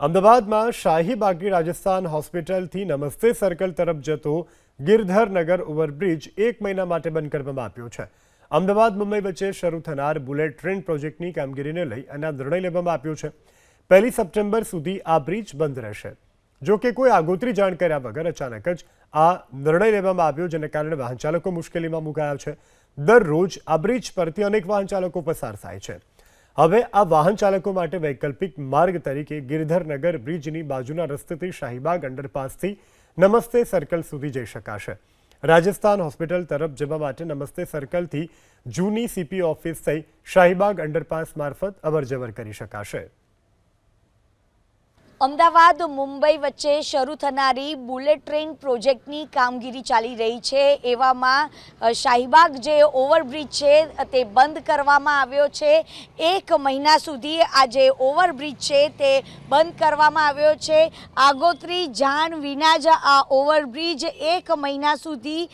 અમદાવાદમાં શાહીબાગની રાજસ્થાન હોસ્પિટલથી નમસ્તે સર્કલ તરફ જતો ગિરધરનગર ઓવરબ્રિજ 1 મહિના માટે બંધ કરવામાં આવ્યો છે। અમદાવાદ મુંબઈ વચ્ચે શરૂ થનાર બુલેટ ટ્રેન પ્રોજેક્ટની કામગીરીને લઈ આ નિર્ણય લેવામાં આવ્યો છે। 1 સપ્ટેમ્બર સુધી આ બ્રિજ બંધ રહેશે। જો કે કોઈ આગોતરી જાણ કર્યા વગર અચાનક જ આ નિર્ણય લેવામાં આવ્યો, જેને કારણે વાહન ચાલકો મુશ્કેલીમાં મુકાયા છે। દરરોજ આ બ્રિજ પરથી અનેક વાહન ચાલકો પસાર થાય છે। હવે આ વાહન ચાલકો માટે વૈકલ્પિક માર્ગ તરીકે ગિરધરનગર બ્રિજની બાજુના રસ્તેથી શાહીબાગ અંડરપાસથી નમસ્તે સર્કલ સુધી જઈ શકાશે। રાજસ્થાન હોસ્પિટલ તરફ જવા માટે નમસ્તે સર્કલથી જૂની સીપી ઓફિસ થઈ શાહીબાગ અંડરપાસ મારફત અવરજવર કરી શકાશે। અમદાવાદ મુંબઈ વચ્ચે શરૂ થનારી બુલેટ ટ્રેન પ્રોજેક્ટની કામગીરી ચાલી રહી છે। એવામાં શાહીબાગ જે ઓવરબ્રિજ છે તે બંધ કરવામાં આવ્યો છે। 1 મહિના સુધી આ જે ઓવરબ્રિજ છે તે બંધ કરવામાં આવ્યો છે। આગોતરી જાણ વિના જ આ ઓવરબ્રિજ 1 મહિના સુધી